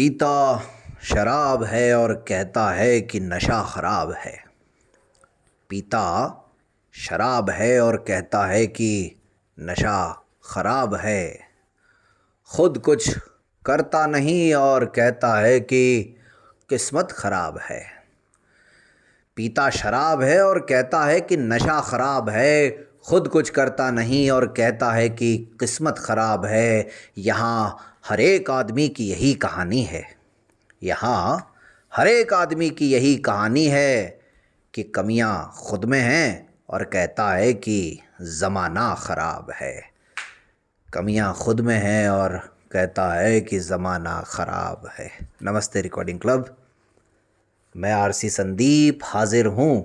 पीता शराब है और कहता है कि नशा खराब है। पीता शराब है और कहता है कि नशा खराब है। खुद कुछ करता नहीं और कहता है कि किस्मत खराब है। पीता शराब है और कहता है कि नशा खराब है। खुद कुछ करता नहीं और कहता है कि किस्मत खराब है। यहाँ हर एक आदमी की यही कहानी है। यहाँ हर एक आदमी की यही कहानी है कि कमियां खुद में हैं और कहता है कि ज़माना ख़राब है। कमियां खुद में हैं और कहता है कि ज़माना ख़राब है। नमस्ते रिकॉर्डिंग क्लब, मैं आरसी संदीप हाजिर हूँ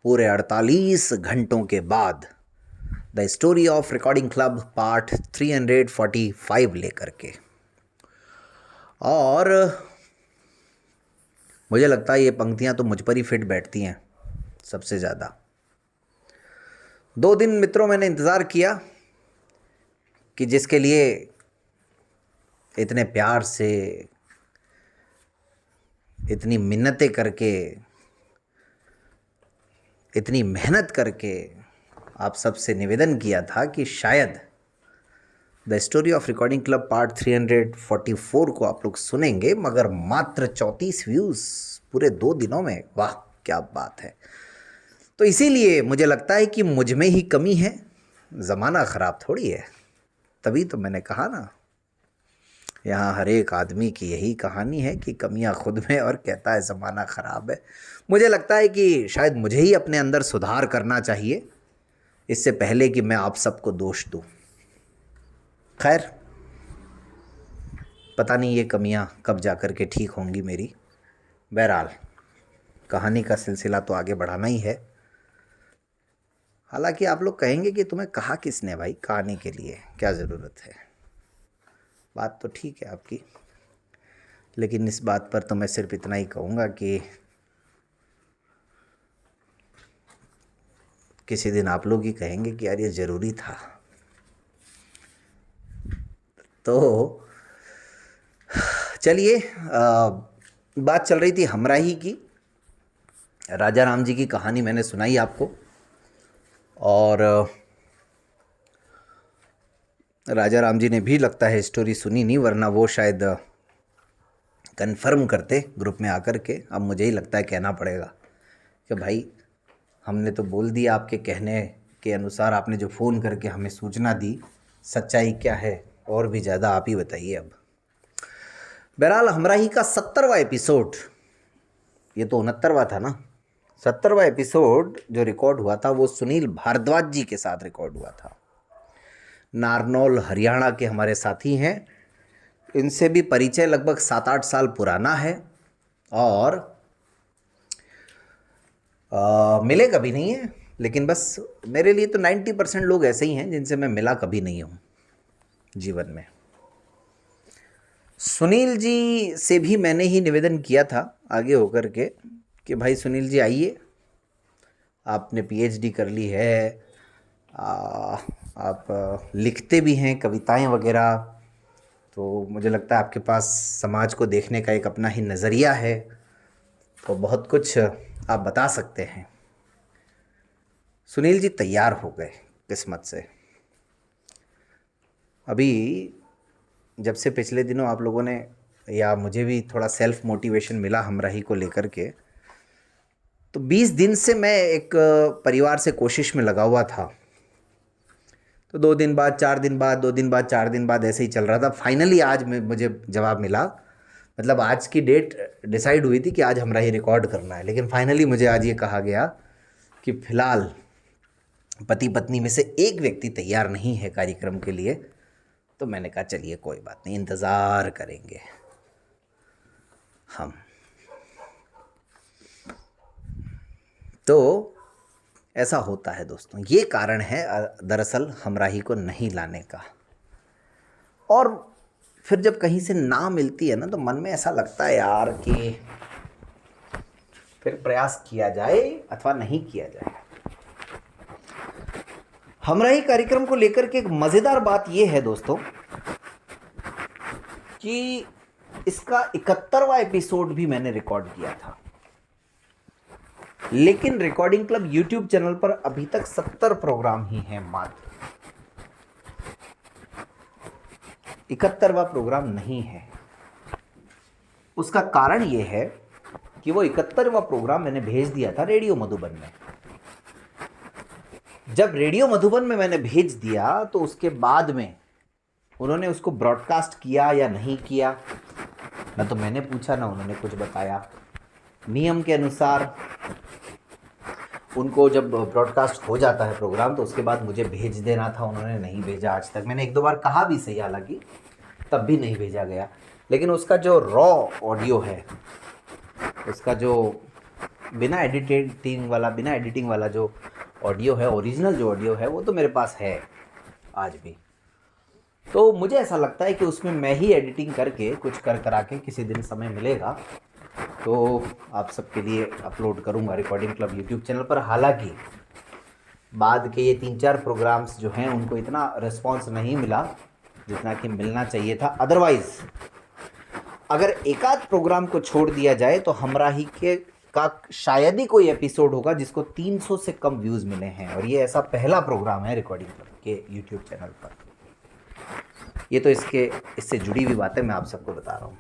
पूरे 48 घंटों के बाद the story of recording club part 345 लेकर के। और मुझे लगता है ये पंक्तियाँ तो मुझ पर ही फिट बैठती हैं सबसे ज़्यादा। 2 दिन मित्रों मैंने इंतज़ार किया कि जिसके लिए इतने प्यार से, इतनी मिन्नतें करके, इतनी मेहनत करके आप सबसे निवेदन किया था कि शायद the story of recording club part 344 को आप लोग सुनेंगे, मगर मात्र 34 व्यूज़ पूरे 2 दिनों में। वाह क्या बात है। तो इसीलिए मुझे लगता है कि मुझ में ही कमी है, ज़माना ख़राब थोड़ी है। तभी तो मैंने कहा ना, यहाँ हर एक आदमी की यही कहानी है कि कमियाँ खुद में और कहता है ज़माना ख़राब है। मुझे लगता है कि शायद मुझे ही अपने अंदर सुधार करना चाहिए इससे पहले कि मैं आप सबको दोष दूँ। खैर, पता नहीं ये कमियां कब जा कर के ठीक होंगी मेरी। बहरहाल कहानी का सिलसिला तो आगे बढ़ाना ही है। हालांकि आप लोग कहेंगे कि तुम्हें कहा किसने भाई, कहानी के लिए क्या ज़रूरत है। बात तो ठीक है आपकी, लेकिन इस बात पर तो मैं सिर्फ इतना ही कहूँगा कि किसी दिन आप लोग ही कहेंगे कि यार ये ज़रूरी था। तो चलिए, बात चल रही थी हमराही की। राजा राम जी की कहानी मैंने सुनाई आपको, और राजा राम जी ने भी लगता है स्टोरी सुनी नहीं, वरना वो शायद कंफर्म करते ग्रुप में आकर के। अब मुझे ही लगता है कहना पड़ेगा कि भाई हमने तो बोल दिया, आपके कहने के अनुसार आपने जो फ़ोन करके हमें सूचना दी, सच्चाई क्या है और भी ज़्यादा आप ही बताइए। अब बहरहाल हमराही का 70वां एपिसोड, ये तो 69वां था ना, 70वां एपिसोड जो रिकॉर्ड हुआ था वो सुनील भारद्वाज जी के साथ रिकॉर्ड हुआ था। नारनौल हरियाणा के हमारे साथी हैं। इनसे भी परिचय लगभग 7-8 साल पुराना है, और मिले कभी नहीं है, लेकिन बस मेरे लिए तो 90% लोग ऐसे ही हैं जिनसे मैं मिला कभी नहीं हूँ जीवन में। सुनील जी से भी मैंने ही निवेदन किया था आगे होकर के कि भाई सुनील जी आइए, आपने पीएचडी कर ली है, आप लिखते भी हैं कविताएं वगैरह, तो मुझे लगता है आपके पास समाज को देखने का एक अपना ही नज़रिया है, तो बहुत कुछ आप बता सकते हैं। सुनील जी तैयार हो गए किस्मत से। अभी जब से पिछले दिनों आप लोगों ने, या मुझे भी थोड़ा सेल्फ मोटिवेशन मिला हमराही को लेकर के, तो 20 दिन से मैं एक परिवार से कोशिश में लगा हुआ था। तो 2 दिन बाद, 4 दिन बाद, 2 दिन बाद, 4 दिन बाद ऐसे ही चल रहा था। फाइनली आज मुझे जवाब मिला, मतलब आज की डेट डिसाइड हुई थी कि आज हमराही रिकॉर्ड करना है, लेकिन फाइनली मुझे आज ये कहा गया कि फ़िलहाल पति पत्नी में से एक व्यक्ति तैयार नहीं है कार्यक्रम के लिए। तो मैंने कहा चलिए कोई बात नहीं, इंतज़ार करेंगे हम। तो ऐसा होता है दोस्तों, ये कारण है दरअसल हमराही को नहीं लाने का। और फिर जब कहीं से ना मिलती है ना, तो मन में ऐसा लगता है यार कि फिर प्रयास किया जाए अथवा नहीं किया जाए। हमराही कार्यक्रम को लेकर के एक मज़ेदार बात ये है दोस्तों कि इसका 71वां एपिसोड भी मैंने रिकॉर्ड किया था, लेकिन रिकॉर्डिंग क्लब यूट्यूब चैनल पर अभी तक 70 प्रोग्राम ही हैं मात्र। 71वां प्रोग्राम नहीं है। उसका कारण यह है कि वो 71वां प्रोग्राम मैंने भेज दिया था रेडियो मधुबन में। जब रेडियो मधुबन में मैंने भेज दिया तो उसके बाद में उन्होंने उसको ब्रॉडकास्ट किया या नहीं किया, ना तो मैंने पूछा ना उन्होंने कुछ बताया। नियम के अनुसार उनको जब ब्रॉडकास्ट हो जाता है प्रोग्राम तो उसके बाद मुझे भेज देना था, उन्होंने नहीं भेजा आज तक। मैंने एक दो बार कहा भी सही, हालांकि तब भी नहीं भेजा गया। लेकिन उसका जो रॉ ऑडियो है, उसका जो बिना एडिटिंग वाला जो ऑडियो है, ओरिजिनल जो ऑडियो है, वो तो मेरे पास है आज भी। तो मुझे ऐसा लगता है कि उसमें मैं ही एडिटिंग करके कुछ करा के किसी दिन समय मिलेगा तो आप सबके लिए अपलोड करूंगा रिकॉर्डिंग क्लब यूट्यूब चैनल पर। हालांकि बाद के ये 3-4 प्रोग्राम्स जो हैं उनको इतना रिस्पांस नहीं मिला जितना कि मिलना चाहिए था। अदरवाइज़ अगर एकाध प्रोग्राम को छोड़ दिया जाए तो हमराही के का शायद ही कोई एपिसोड होगा जिसको 300 से कम व्यूज़ मिले हैं, और ये ऐसा पहला प्रोग्राम है रिकॉर्डिंग क्लब के यूट्यूब चैनल पर। ये तो इससे जुड़ी हुई बातें मैं आप सबको बता रहा हूँ।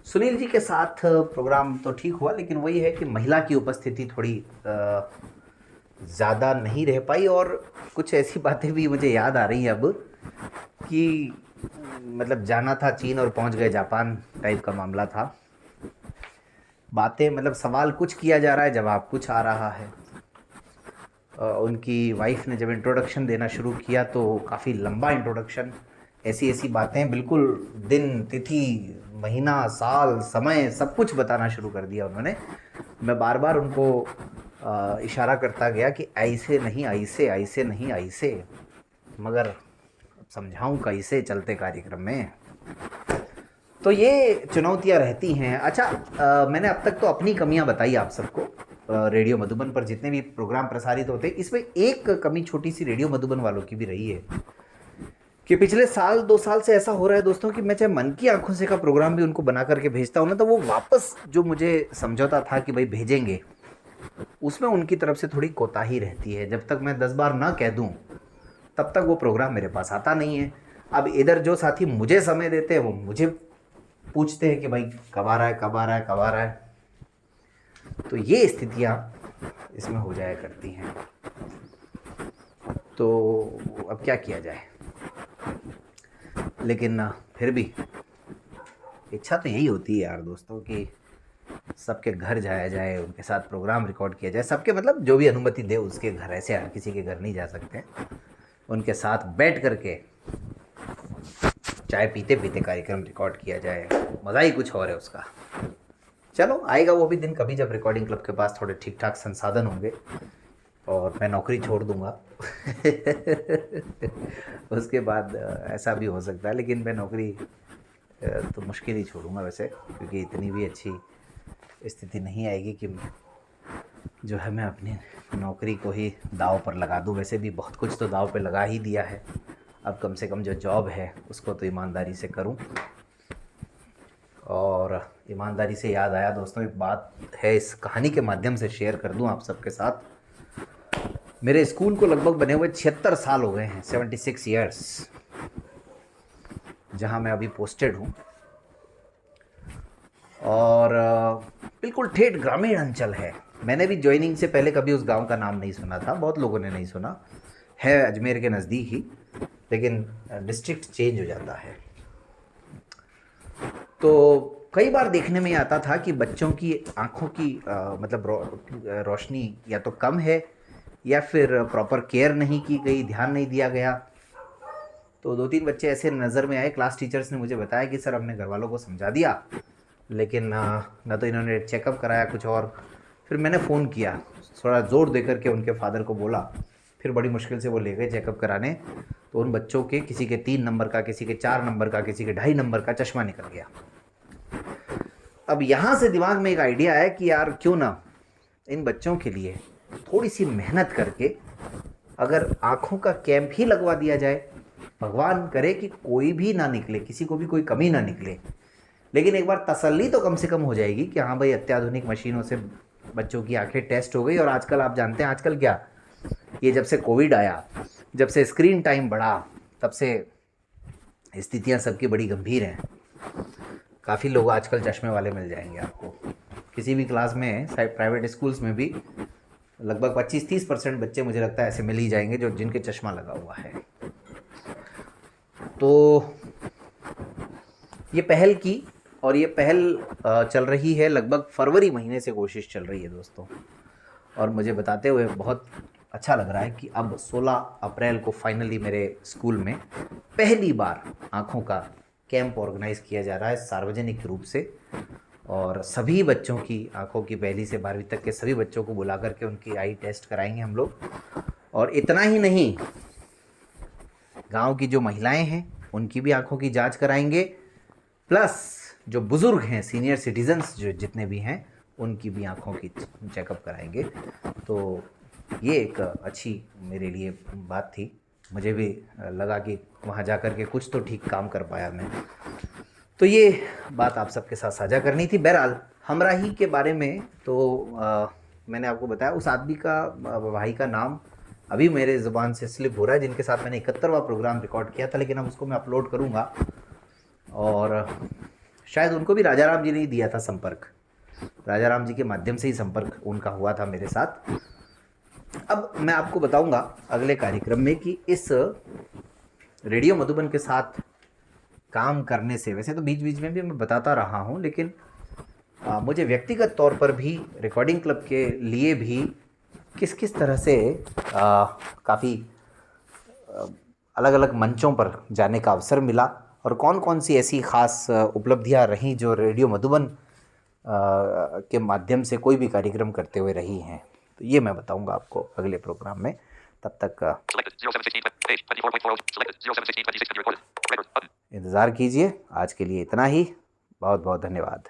सुनील जी के साथ प्रोग्राम तो ठीक हुआ, लेकिन वही है कि महिला की उपस्थिति थोड़ी ज़्यादा नहीं रह पाई, और कुछ ऐसी बातें भी मुझे याद आ रही हैं अब कि मतलब जाना था चीन और पहुंच गए जापान टाइप का मामला था। बातें मतलब सवाल कुछ किया जा रहा है, जवाब कुछ आ रहा है। उनकी वाइफ ने जब इंट्रोडक्शन देना शुरू किया तो काफ़ी लंबा इंट्रोडक्शन, ऐसी बातें, बिल्कुल दिन, तिथि, महीना, साल, समय सब कुछ बताना शुरू कर दिया उन्होंने। मैं बार बार उनको इशारा करता गया कि ऐसे नहीं, ऐसे नहीं, ऐसे, मगर समझाऊं कैसे चलते कार्यक्रम में। तो ये चुनौतियां रहती हैं। अच्छा, मैंने अब तक तो अपनी कमियां बताई आप सबको। रेडियो मधुबन पर जितने भी प्रोग्राम प्रसारित होते हैं, इसमें एक कमी छोटी सी रेडियो मधुबन वालों की भी रही है कि पिछले साल 2 साल से ऐसा हो रहा है दोस्तों कि मैं चाहे मन की आंखों से का प्रोग्राम भी उनको बना करके भेजता हूँ ना, तो वो वापस जो मुझे समझौता था कि भाई भेजेंगे, उसमें उनकी तरफ से थोड़ी कोताही रहती है। जब तक मैं 10 बार ना कह दूँ तब तक वो प्रोग्राम मेरे पास आता नहीं है। अब इधर जो साथी मुझे समय देते हैं वो मुझे पूछते हैं कि भाई कब आ रहा है, कब आ रहा है, कब आ रहा है। तो ये स्थितियाँ इसमें हो जाया करती हैं। तो अब क्या किया जाए, लेकिन फिर भी इच्छा तो यही होती है यार दोस्तों कि सबके घर जाया जाए, उनके साथ प्रोग्राम रिकॉर्ड किया जाए। सबके मतलब जो भी अनुमति दे उसके घर, ऐसे हर किसी के घर नहीं जा सकते, उनके साथ बैठ करके चाय पीते पीते कार्यक्रम रिकॉर्ड किया जाए। मज़ा ही कुछ और है उसका। चलो आएगा वो भी दिन कभी जब रिकॉर्डिंग क्लब के पास थोड़े ठीक ठाक संसाधन होंगे और मैं नौकरी छोड़ दूंगा। उसके बाद ऐसा भी हो सकता है, लेकिन मैं नौकरी तो मुश्किल ही छोड़ूंगा वैसे, क्योंकि इतनी भी अच्छी स्थिति नहीं आएगी कि जो है मैं अपनी नौकरी को ही दाव पर लगा दूं। वैसे भी बहुत कुछ तो दाव पे लगा ही दिया है, अब कम से कम जो जॉब है उसको तो ईमानदारी से करूं। और ईमानदारी से याद आया दोस्तों, एक बात है, इस कहानी के माध्यम से शेयर कर दूं आप सबके साथ। मेरे स्कूल को लगभग बने हुए 76 साल हो गए हैं, 76 ईयर्स, जहां मैं अभी पोस्टेड हूं। और बिल्कुल ठेठ ग्रामीण अंचल है। मैंने भी ज्वाइनिंग से पहले कभी उस गांव का नाम नहीं सुना था, बहुत लोगों ने नहीं सुना है, अजमेर के नज़दीक ही, लेकिन डिस्ट्रिक्ट चेंज हो जाता है। तो कई बार देखने में आता था कि बच्चों की आँखों की मतलब रोशनी या तो कम है या फिर प्रॉपर केयर नहीं की गई, ध्यान नहीं दिया गया। तो 2-3 बच्चे ऐसे नज़र में आए। क्लास टीचर्स ने मुझे बताया कि सर हमने घर वालों को समझा दिया, लेकिन ना तो इन्होंने चेकअप कराया कुछ और। फिर मैंने फ़ोन किया, थोड़ा ज़ोर दे करके उनके फादर को बोला, फिर बड़ी मुश्किल से वो ले गए चेकअप कराने। तो उन बच्चों के किसी के 3 नंबर का, किसी के 4 नंबर का, किसी के 2.5 नंबर का चश्मा निकल गया। अब यहाँ से दिमाग में एक आइडिया आया कि यार क्यों ना इन बच्चों के लिए थोड़ी सी मेहनत करके अगर आँखों का कैंप ही लगवा दिया जाए। भगवान करे कि कोई भी ना निकले, किसी को भी कोई कमी ना निकले, लेकिन एक बार तसल्ली तो कम से कम हो जाएगी कि हाँ भाई अत्याधुनिक मशीनों से बच्चों की आंखें टेस्ट हो गई। और आजकल आप जानते हैं आजकल क्या, ये जब से कोविड आया, जब से स्क्रीन टाइम बढ़ा, तब से स्थितियाँ सबकी बड़ी गंभीर हैं। काफ़ी लोग आजकल चश्मे वाले मिल जाएंगे आपको किसी भी क्लास में। प्राइवेट स्कूल्स में भी लगभग 25-30% बच्चे मुझे लगता है ऐसे मिल ही जाएंगे जो जिनके चश्मा लगा हुआ है। तो ये पहल की, और ये पहल चल रही है लगभग फरवरी महीने से कोशिश चल रही है दोस्तों। और मुझे बताते हुए बहुत अच्छा लग रहा है कि अब 16 अप्रैल को फाइनली मेरे स्कूल में पहली बार आँखों का कैंप ऑर्गेनाइज़ किया जा रहा है सार्वजनिक रूप से। और सभी बच्चों की आँखों की, पहली से 12वीं तक के सभी बच्चों को बुला करके उनकी आई टेस्ट कराएंगे हम लोग। और इतना ही नहीं, गांव की जो महिलाएं हैं उनकी भी आँखों की जांच कराएंगे, प्लस जो बुज़ुर्ग हैं, सीनियर सिटीजन्स जो जितने भी हैं, उनकी भी आँखों की चेकअप कराएंगे। तो ये एक अच्छी मेरे लिए बात थी। मुझे भी लगा कि वहाँ जा कर के कुछ तो ठीक काम कर पाया मैं। तो ये बात आप सबके साथ साझा करनी थी। बहरहाल हमराही के बारे में तो मैंने आपको बताया, उस आदमी का, भाई का नाम अभी मेरे ज़ुबान से स्लिप हो रहा है, जिनके साथ मैंने 71वां प्रोग्राम रिकॉर्ड किया था, लेकिन अब उसको मैं अपलोड करूँगा। और शायद उनको भी राजा राम जी ने ही दिया था संपर्क, राजा राम जी के माध्यम से ही संपर्क उनका हुआ था मेरे साथ। अब मैं आपको बताऊंगा अगले कार्यक्रम में कि इस रेडियो मधुबन के साथ काम करने से, वैसे तो बीच बीच में भी मैं बताता रहा हूँ, लेकिन मुझे व्यक्तिगत तौर पर भी रिकॉर्डिंग क्लब के लिए भी किस किस तरह से काफ़ी अलग अलग मंचों पर जाने का अवसर मिला, और कौन कौन सी ऐसी ख़ास उपलब्धियाँ रहीं जो रेडियो मधुबन के माध्यम से कोई भी कार्यक्रम करते हुए रही हैं। तो ये मैं बताऊंगा आपको अगले प्रोग्राम में। तब तक इंतज़ार कीजिए। आज के लिए इतना ही। बहुत बहुत धन्यवाद।